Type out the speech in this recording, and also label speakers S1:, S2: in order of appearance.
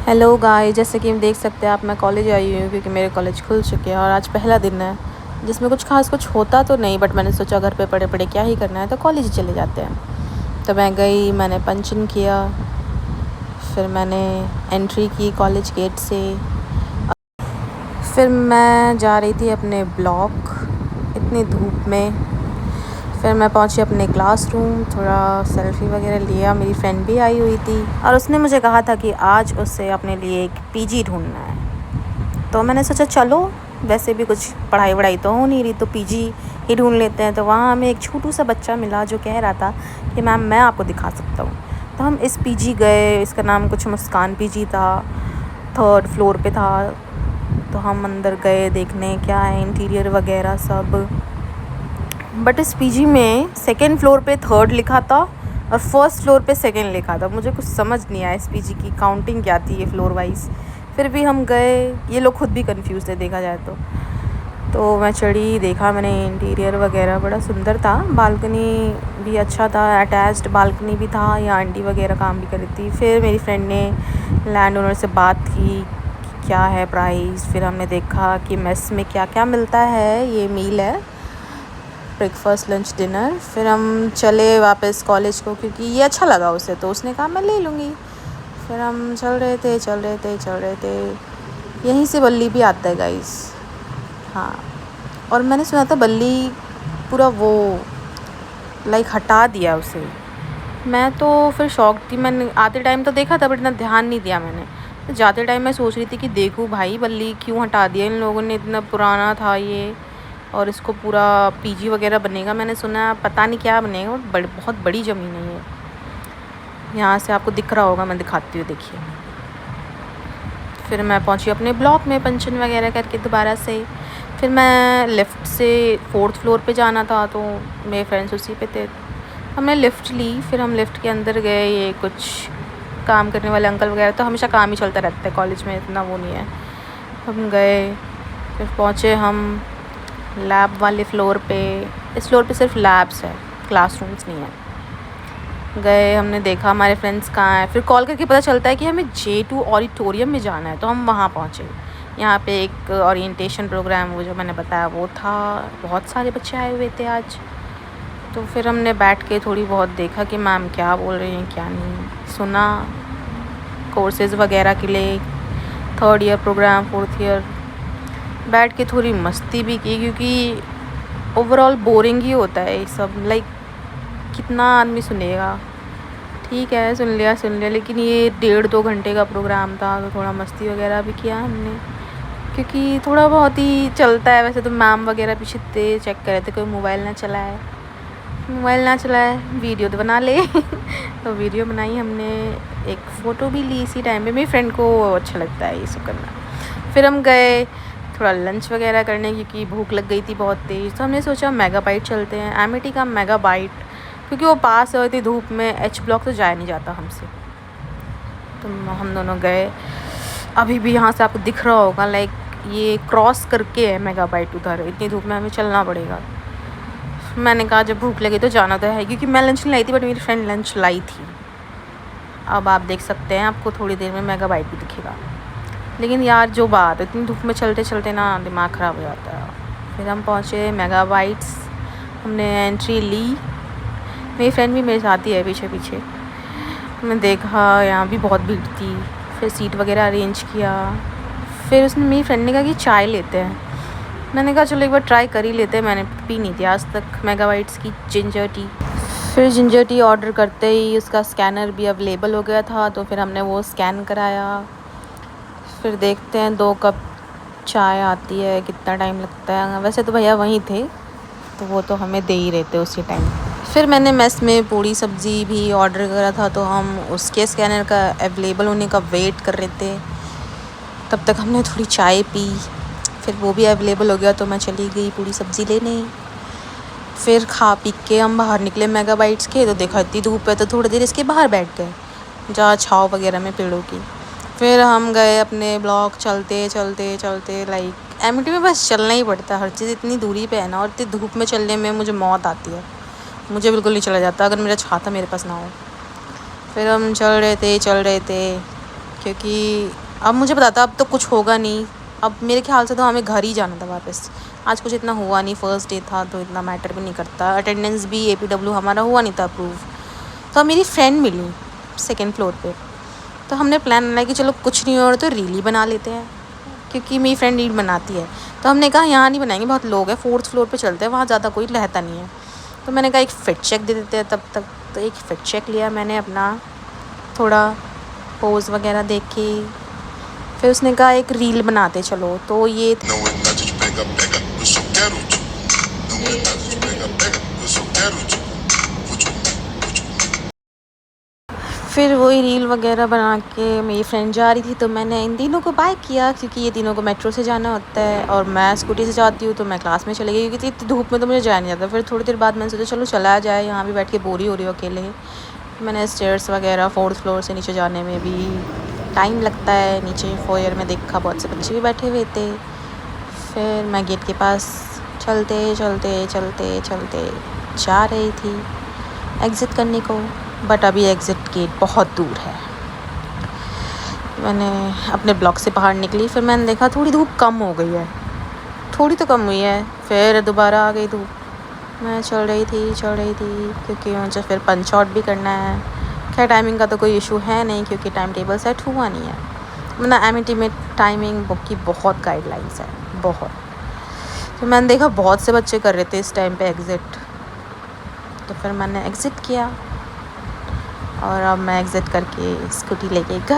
S1: Hello guys, जैसे कि देख सकते हैं आप, मैं कॉलेज आई हुई हूँ क्योंकि मेरे कॉलेज खुल चुके हैं और आज पहला दिन है जिसमें कुछ खास कुछ होता तो नहीं, बट मैंने सोचा घर पे पड़े पड़े क्या ही करना है तो कॉलेज ही चले जाते हैं। तो मैं गई, मैंने पंच इन किया, फिर मैंने एंट्री की कॉलेज गेट से। फिर मैं जा रही थी अपने ब्लॉक इतनी धूप में। फिर मैं पहुंची अपने क्लासरूम, थोड़ा सेल्फ़ी वगैरह लिया। मेरी फ्रेंड भी आई हुई थी और उसने मुझे कहा था कि आज उसे अपने लिए एक पीजी ढूंढना है। तो मैंने सोचा चलो, वैसे भी कुछ पढ़ाई वढ़ाई तो हो नहीं रही तो पीजी ही ढूंढ लेते हैं। तो वहाँ हमें एक छोटू सा बच्चा मिला जो कह रहा था कि मैम मैं आपको दिखा सकता हूँ। तो हम इस पीजी गए, इसका नाम कुछ मुस्कान पीजी था, 3rd फ्लोर पे था। तो हम अंदर गए देखने क्या है इंटीरियर वगैरह सब। बट इस पीजी में 2nd फ्लोर पे 3rd लिखा था और 1st फ्लोर पे 2nd लिखा था। मुझे कुछ समझ नहीं आया इस पीजी की काउंटिंग क्या थी ये फ्लोर वाइज। फिर भी हम गए, ये लोग खुद भी कंफ्यूज थे देखा जाए तो मैं चढ़ी, देखा मैंने इंटीरियर वगैरह बड़ा सुंदर था। बालकनी भी अच्छा था, अटैच्ड बालकनी भी था, या आंटी वगैरह काम भी कर रही थी। फिर मेरी फ्रेंड ने लैंड ओनर से बात की कि क्या है प्राइस। फिर हमने देखा कि मेस में क्या क्या मिलता है, ये मील है, ब्रेकफास्ट लंच डिनर। फिर हम चले वापस कॉलेज को क्योंकि ये अच्छा लगा उसे, तो उसने कहा मैं ले लूँगी। फिर हम चल रहे थे। यहीं से बल्ली भी आता है गाइस। हाँ, और मैंने सुना था बल्ली पूरा वो लाइक हटा दिया उसे। मैं तो फिर शॉक थी। मैंने आते टाइम तो देखा था बट इतना ध्यान नहीं दिया मैंने। तो जाते टाइम मैं सोच रही थी कि देखूँ भाई बल्ली क्यों हटा दिया इन लोगों ने, इतना पुराना था ये और इसको पूरा पीजी वगैरह बनेगा। मैंने सुना पता नहीं क्या बनेगा और बहुत बड़ी ज़मीन है ये। यहाँ से आपको दिख रहा होगा, मैं दिखाती हूँ, देखिए। फिर मैं पहुँची अपने ब्लॉक में पंचन वगैरह करके दोबारा से। फिर मैं लिफ्ट से 4th फ्लोर पे जाना था तो मेरे फ्रेंड्स उसी पे थे, हमने लिफ्ट ली। फिर हम लिफ्ट के अंदर गए, ये कुछ काम करने वाले अंकल वगैरह, तो हमेशा काम ही चलता रहता है कॉलेज में, इतना वो नहीं है। हम गए, फिर पहुँचे हम लैब वाले फ्लोर पे। इस फ्लोर पे सिर्फ लैब्स है, क्लासरूम्स नहीं है। गए, हमने देखा हमारे फ्रेंड्स कहाँ हैं। फिर कॉल करके पता चलता है कि हमें J2 ऑडिटोरियम में जाना है, तो हम वहाँ पहुँचे। यहाँ पे एक ओरिएंटेशन प्रोग्राम, वो जो मैंने बताया वो था। बहुत सारे बच्चे आए हुए थे आज। तो फिर हमने बैठ के थोड़ी बहुत देखा कि मैम क्या बोल रही हैं क्या नहीं, सुना कोर्सेज़ वगैरह के लिए, 3rd year programme, 4th year. बैठ के थोड़ी मस्ती भी की क्योंकि ओवरऑल बोरिंग ही होता है ये सब, लाइक कितना आदमी सुनेगा। ठीक है, सुन लिया, लेकिन ये 1.5-2 घंटे का प्रोग्राम था तो थोड़ा मस्ती वगैरह भी किया हमने क्योंकि थोड़ा बहुत ही चलता है। वैसे तो मैम वगैरह पीछे थे, चेक कर रहे थे कोई मोबाइल ना चलाए, वीडियो तो बना ले। तो वीडियो बनाई हमने, एक फ़ोटो भी ली इसी टाइम पे। मेरी फ्रेंड को अच्छा लगता है ये सब करना। फिर हम गए थोड़ा लंच वगैरह करने क्योंकि भूख लग गई थी बहुत तेज़। तो हमने सोचा मेगाबाइट चलते हैं, एमिटी का मेगाबाइट, क्योंकि वो पास है, इतनी धूप में H ब्लॉक तो जाया नहीं जाता हमसे। तो हम दोनों गए। अभी भी यहाँ से आपको दिख रहा होगा, लाइक ये क्रॉस करके है मेगाबाइट उधर, इतनी धूप में हमें चलना पड़ेगा। मैंने कहा जब भूख लगी तो जाना तो है, क्योंकि मैं लंच नहीं लाई थी बट मेरी फ्रेंड लंच लाई थी। अब आप देख सकते हैं, आपको थोड़ी देर में मेगाबाइट भी दिखेगा। लेकिन यार जो बात, इतनी धूप में चलते चलते ना दिमाग ख़राब हो जाता है। फिर हम पहुँचे मेगाबाइट्स, हमने एंट्री ली। मेरी फ्रेंड भी मेरे साथ ही है पीछे पीछे। हमने देखा यहाँ भी बहुत भीड़ थी, फिर सीट वगैरह अरेंज किया। फिर उसने, मेरी फ्रेंड ने कहा कि चाय लेते हैं। मैंने कहा चलो एक बार ट्राई कर ही लेते हैं, मैंने पी नहीं थी आज तक मेगाबाइट्स की जिंजर टी। फिर जिंजर टी ऑर्डर करते ही उसका स्कैनर भी अवेलेबल हो गया था, तो फिर हमने वो स्कैन कराया। फिर देखते हैं 2 कप चाय आती है, कितना टाइम लगता है। वैसे तो भैया वहीं थे तो वो तो हमें दे ही रहे थे उसी टाइम। फिर मैंने मेस में पूड़ी सब्ज़ी भी ऑर्डर करा था, तो हम उसके स्कैनर का अवेलेबल होने का वेट कर रहे थे। तब तक हमने थोड़ी चाय पी, फिर वो भी अवेलेबल हो गया तो मैं चली गई पूड़ी सब्ज़ी लेने। फिर खा पी के हम बाहर निकले मेगाबाइट्स के, तो देखा इतनी धूप है तो थोड़ी देर इसके बाहर बैठ गए जहाँ छाँव वगैरह में पेड़ों की। फिर हम गए अपने ब्लॉक, चलते लाइक एमिटी में बस चलना ही पड़ता है, हर चीज़ इतनी दूरी पे है ना, और इतनी धूप में चलने में मुझे मौत आती है। मुझे बिल्कुल नहीं चला जाता अगर मेरा छाता मेरे पास ना हो। फिर हम चल रहे थे, क्योंकि अब मुझे पता था अब तो कुछ होगा नहीं। अब मेरे ख्याल से तो हमें घर ही जाना था वापस। आज कुछ इतना हुआ नहीं, फर्स्ट डे था तो इतना मैटर भी नहीं करता। अटेंडेंस भी APW हमारा हुआ नहीं था अप्रूव। तो अब मेरी फ्रेंड मिली सेकेंड फ्लोर पे, तो हमने प्लान बनाया कि चलो कुछ नहीं हो रहा तो रील ही बना लेते हैं, क्योंकि मेरी फ्रेंड रील बनाती है। तो हमने कहा यहाँ नहीं बनाएंगे, बहुत लोग हैं, 4th फ्लोर पे चलते हैं, वहाँ ज़्यादा कोई रहता नहीं है। तो मैंने कहा एक फिट चेक दे देते हैं तब तक। तो एक फिट चेक लिया मैंने अपना, थोड़ा पोज वगैरह देखी। फिर उसने कहा एक रील बनाते चलो, तो ये फिर वही रील वगैरह बना के मेरी फ्रेंड जा रही थी, तो मैंने इन तीनों को बाय किया, क्योंकि ये तीनों को मेट्रो से जाना होता है और मैं स्कूटी से जाती हूँ। तो मैं क्लास में चली गई, क्योंकि इतनी धूप में तो मुझे जाया नहीं जाता। फिर थोड़ी देर बाद मैंने सोचा चलो चला जाए, यहाँ भी बैठ के बोरी हो रही हो अकेले। मैंने स्टेयर्स वगैरह 4th फ्लोर से नीचे जाने में भी टाइम लगता है। नीचे फोयर में देखा बहुत से बच्चे भी बैठे हुए थे। फिर मैं गेट के पास चलते चलते चलते चलते जा रही थी एग्ज़िट करने को, बट अभी एग्ज़िट गेट बहुत दूर है। मैंने अपने ब्लॉक से बाहर निकली, फिर मैंने देखा थोड़ी धूप कम हो गई है, थोड़ी तो कम हुई है। फिर दोबारा आ गई धूप। मैं चल रही थी क्योंकि मुझे फिर पंच आउट भी करना है। खैर टाइमिंग का तो कोई इशू है नहीं, क्योंकि टाइम टेबल सेट हुआ नहीं है। मतलब MIT में टाइमिंग बुक की बहुत गाइडलाइंस है, बहुत। तो मैंने देखा बहुत से बच्चे कर रहे थे इस टाइम पे एग्ज़िट, तो फिर मैंने एग्ज़िट किया और अब मैं एग्ज़िट करके स्कूटी लेके घर